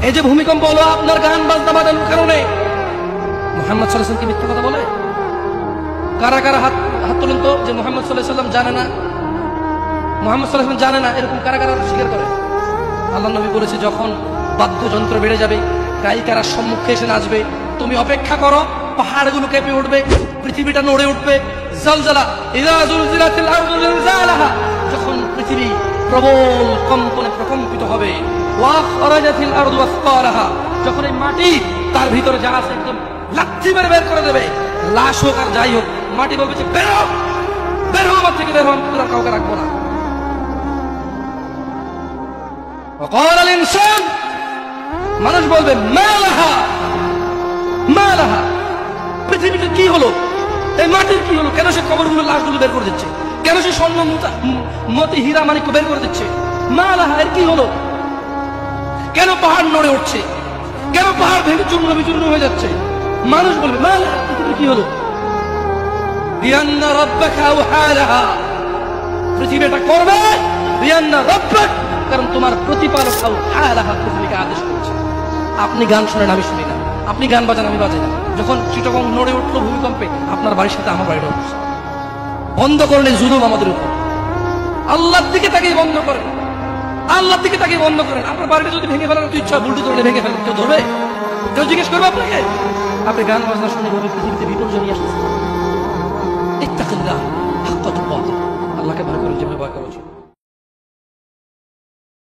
এই যে ভূমিকম্প হলো আপনার গান বাজনা বাজানোর কারণে, মুহাম্মদ সাল্লাল্লাহু আলাইহি ওয়াসাল্লাম কি মিথ্যা কথা বলে? কারা কারা হাত তুলুন তো যে মুহাম্মদ সাল্লাল্লাহু আলাইহি ওয়াসাল্লাম জানে না, মুহাম্মদ সাল্লাল্লাহু আলাইহি ওয়াসাল্লাম জানে না, এরকম কারা কারা স্বীকার করে? আল্লাহ নবী বলেছে, যখন বাদ্যযন্ত্র বেড়ে যাবে, গায়িকারা সম্মুখে এসে নাচবে, তুমি অপেক্ষা করো, পাহাড়গুলো কেঁপে উঠবে, পৃথিবীটা নড়ে উঠবে। জালজালা ইযা যুলজিলাতিল আরদু জিলজালাহা, যখন পৃথিবী প্রবল কম্পনে প্রকম্পিত হবে। ওয়া খরাজাতিল আরদু আসকালাহা, যখন এই মাটি তার ভিতরে যা আছে একদম লাথি মেরে বের করে দেবে, লাশ হোক আর যাই হোক, মাটি বলবে যে বের হও, বের হও আমার থেকে, বের হও, আমি তোরা কাউকে রাখবো না। وقال الانسان, মানুষ বলবে মা লাহা মা লাহা, পৃথিবীটা কি হলো, এই মাটির কি হলো, কেন সে কবরগুলো লাশগুলো বের করে দিচ্ছে, কেন সে স্বর্ণ মতি হীরা মানিক্য বের করে দিচ্ছে, মা লাহা, এর কি হলো, কেন পাহাড় নড়ে উঠছে, কেন পাহাড় ভেঙে চূর্ণ বিচূর্ণ হয়ে যাচ্ছে? মানুষ বলবে মা লাহা, পৃথিবীর কি হলো? বিআন্না রাব্বাকা আওহা লাহা, পৃথিবী এটা করবে, বিআন্না রাব্বাক, কারণ তোমার প্রতিপালক আওহা লাহা পৃথিবীকে আদেশ করেছে। আপনি গান শোনেন, আমি শুনি না, আপনি গান বাজান, আমি বাজাই না। যখন চিটাগং নড়ে উঠলো ভূমিকম্পে, আপনার বাড়ির সাথে আমার বাড়িটা উঠছে। বন্ধ করেন এই জুলুম আমাদের উপর, আল্লাহর দিকে তাকিয়ে বন্ধ করেন, আল্লাহর দিকে তাকিয়ে বন্ধ করেন। আপনার বাড়িটা যদি ভেঙে ফেলার ইচ্ছা, বুলডোজার ধরে ভেঙে ফেলেন, কেউ ধরবে? কেউ জিজ্ঞেস করবে আপনাকে? আপনি গান বাজনা শুনে ভাবে পৃথিবীতে বিপর্যয় নিয়ে আসতেছেন। ইত্তাকিল্লাহ হাক্কা তুকাতিহ, আল্লাহকে ভয় করেন যেভাবে ভয় করা উচিত।